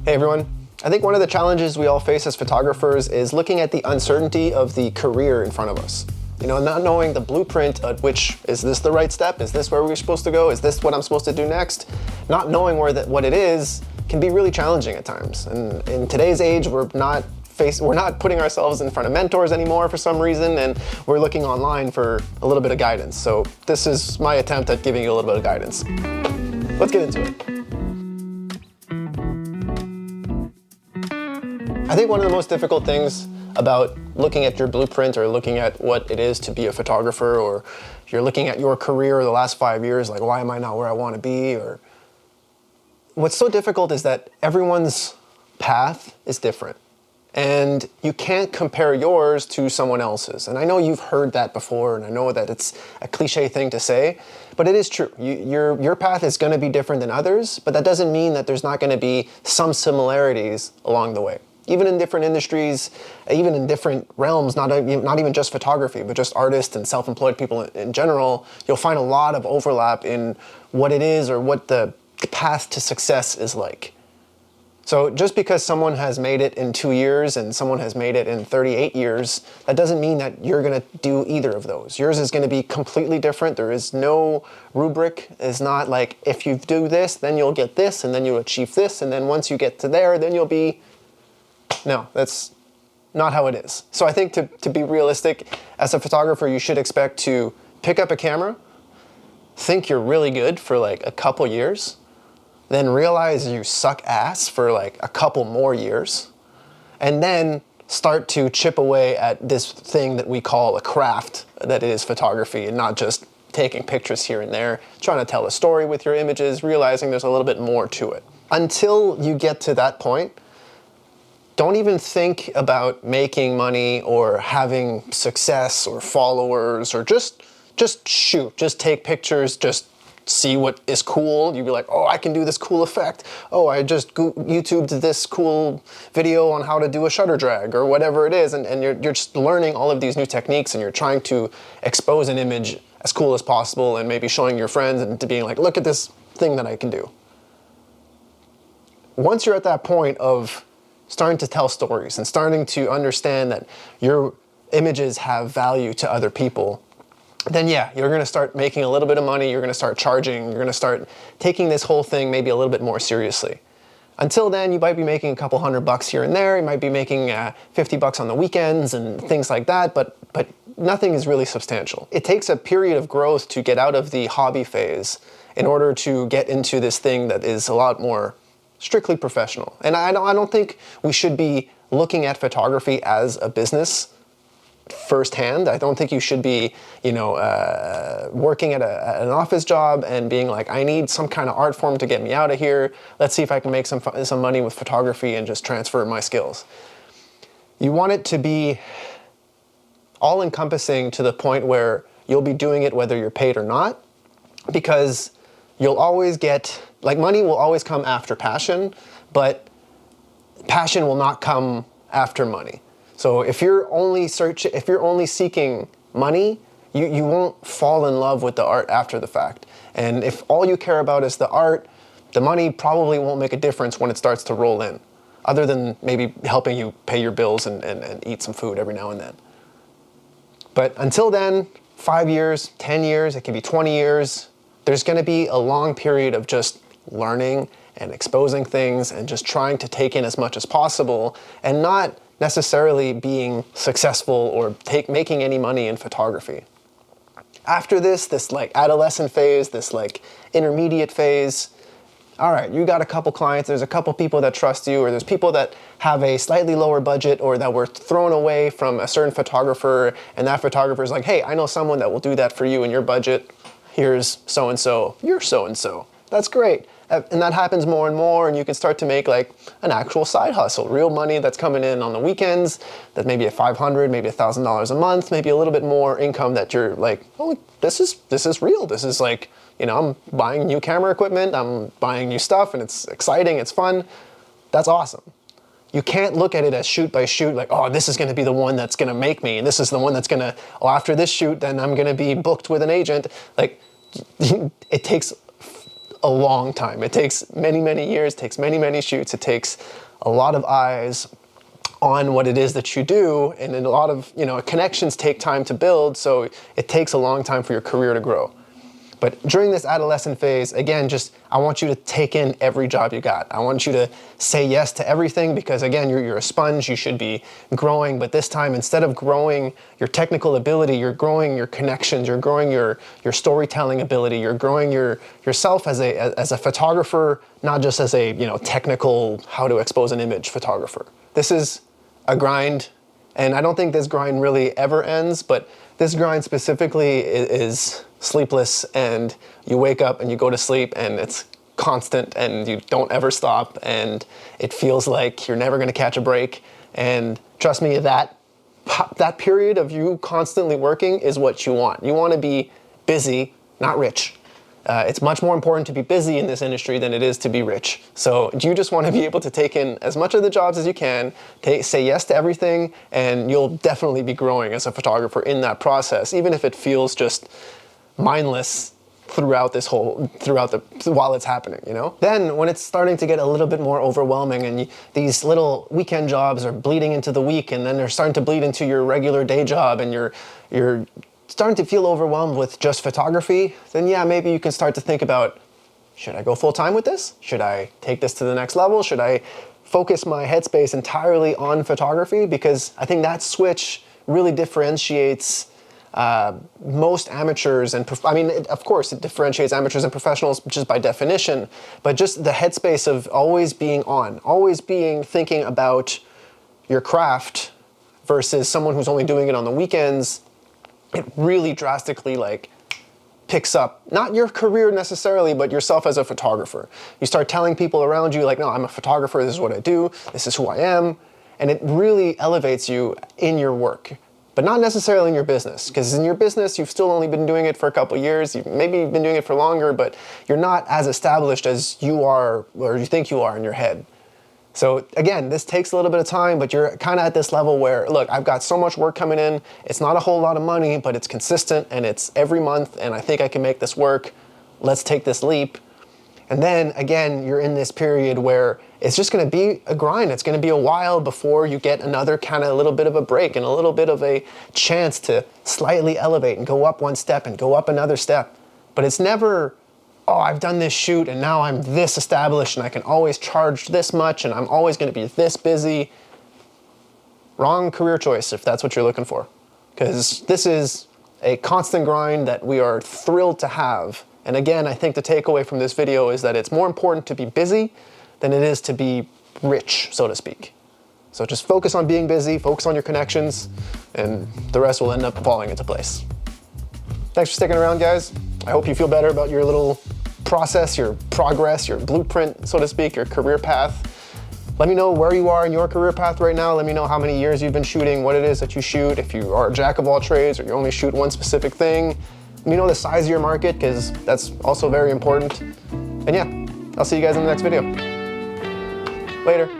Hey everyone. I think one of the challenges we all face as photographers is looking at the uncertainty of the career in front of us. You know, not knowing the blueprint of which, is this the right step? Is this where we're supposed to go? Is this what I'm supposed to do next? Not knowing what it is can be really challenging at times. And in today's age, we're not putting ourselves in front of mentors anymore for some reason, and we're looking online for a little bit of guidance. So this is my attempt at giving you a little bit of guidance. Let's get into it. I think one of the most difficult things about looking at your blueprint or looking at what it is to be a photographer, or you're looking at your career the last 5 years, like why am I not where I want to be? Or what's so difficult is that everyone's path is different. And you can't compare yours to someone else's. And I know you've heard that before, and I know that it's a cliche thing to say, but it is true. Your path is going to be different than others, but that doesn't mean that there's not going to be some similarities along the way. Even in different industries, even in different realms, not even just photography, but just artists and self-employed people in general, you'll find a lot of overlap in what it is or what the path to success is like. So just because someone has made it in 2 years and someone has made it in 38 years, that doesn't mean that you're gonna do either of those. Yours is gonna be completely different. There is no rubric. It's not like if you do this, then you'll get this, and then you'll achieve this, and then once you get to there, then you'll be... No, that's not how it is. So I think to be realistic, as a photographer, you should expect to pick up a camera, think you're really good for like a couple years, then realize you suck ass for like a couple more years, and then start to chip away at this thing that we call a craft that is photography, and not just taking pictures here and there, trying to tell a story with your images, realizing there's a little bit more to it. Until you get to that point, don't even think about making money or having success or followers, or just shoot, just take pictures, just see what is cool. You'd be like, oh, I can do this cool effect. Oh, I just YouTubed this cool video on how to do a shutter drag or whatever it is. And you're just learning all of these new techniques, and you're trying to expose an image as cool as possible, and maybe showing your friends and to being like, look at this thing that I can do. Once you're at that point of starting to tell stories and starting to understand that your images have value to other people, then yeah, you're gonna start making a little bit of money, you're gonna start charging, you're gonna start taking this whole thing maybe a little bit more seriously. Until then, you might be making a couple $100 here and there, you might be making $50 on the weekends and things like that, but nothing is really substantial. It takes a period of growth to get out of the hobby phase in order to get into this thing that is a lot more strictly professional. And I don't think we should be looking at photography as a business firsthand. I don't think you should be, working at an office job and being like, I need some kind of art form to get me out of here. Let's see if I can make some money with photography and just transfer my skills. You want it to be all-encompassing to the point where you'll be doing it whether you're paid or not, because you'll always get, like, money will always come after passion, but passion will not come after money. So if you're only seeking money, you won't fall in love with the art after the fact. And if all you care about is the art, the money probably won't make a difference when it starts to roll in, other than maybe helping you pay your bills and eat some food every now and then. But until then, 5 years, 10 years, it can be 20 years, there's gonna be a long period of just learning and exposing things and just trying to take in as much as possible, and not necessarily being successful or making any money in photography. After this like adolescent phase, this like intermediate phase, all right, you got a couple clients, there's a couple people that trust you, or there's people that have a slightly lower budget, or that were thrown away from a certain photographer, and that photographer is like, hey, I know someone that will do that for you in your budget. Here's so-and-so, you're so-and-so. That's great. And that happens more and more, and you can start to make like an actual side hustle, real money that's coming in on the weekends, that maybe at $500, maybe $1,000 a month, maybe a little bit more income that you're like, oh, this is real. This is like, I'm buying new camera equipment, I'm buying new stuff, and it's exciting, it's fun. That's awesome. You can't look at it as shoot by shoot, like, oh, this is gonna be the one that's gonna make me, and this is the one that's gonna, oh, after this shoot, then I'm gonna be booked with an agent. Like, it takes a long time. It takes many, many years, takes many, many shoots. It takes a lot of eyes on what it is that you do, and then a lot of, connections take time to build, so it takes a long time for your career to grow. But during this adolescent phase, again, I want you to take in every job you got. I want you to say yes to everything because, again, you're a sponge. You should be growing. But this time, instead of growing your technical ability, you're growing your connections. You're growing your storytelling ability. You're growing yourself as a photographer, not just as a technical how to expose an image photographer. This is a grind, and I don't think this grind really ever ends. But this grind specifically is sleepless, and you wake up and you go to sleep and it's constant and you don't ever stop and it feels like you're never going to catch a break. And trust me, that period of you constantly working is what you want. You want to be busy, not rich. It's much more important to be busy in this industry than it is to be rich. So you just want to be able to take in as much of the jobs as you can, say yes to everything, and you'll definitely be growing as a photographer in that process, even if it feels just mindless while it's happening, Then when it's starting to get a little bit more overwhelming and these little weekend jobs are bleeding into the week, and then they're starting to bleed into your regular day job, and you're starting to feel overwhelmed with just photography, then yeah, maybe you can start to think about, should I go full time with this? Should I take this to the next level? Should I focus my headspace entirely on photography? Because I think that switch really differentiates most amateurs of course it differentiates amateurs and professionals just by definition, but just the headspace of always being thinking about your craft versus someone who's only doing it on the weekends, it really drastically picks up, not your career necessarily, but yourself as a photographer. You start telling people around you no, I'm a photographer, this is what I do, this is who I am, and it really elevates you in your work. But not necessarily in your business, because in your business, you've still only been doing it for a couple years. You've maybe been doing it for longer, but you're not as established as you are, or you think you are in your head. So again, this takes a little bit of time, but you're kind of at this level where, look, I've got so much work coming in. It's not a whole lot of money, but it's consistent and it's every month, and I think I can make this work. Let's take this leap. And then again, you're in this period where it's just going to be a grind. It's going to be a while before you get another kind of little bit of a break and a little bit of a chance to slightly elevate and go up one step and go up another step. But it's never, oh, I've done this shoot and now I'm this established and I can always charge this much and I'm always going to be this busy. Wrong career choice if that's what you're looking for. Because this is a constant grind that we are thrilled to have. And again, I think the takeaway from this video is that it's more important to be busy than it is to be rich, so to speak. So just focus on being busy, focus on your connections, and the rest will end up falling into place. Thanks for sticking around, guys. I hope you feel better about your little process, your progress, your blueprint, so to speak, your career path. Let me know where you are in your career path right now. Let me know how many years you've been shooting, what it is that you shoot, if you are a jack of all trades or you only shoot one specific thing. Let me know the size of your market, because that's also very important. And yeah, I'll see you guys in the next video. Later.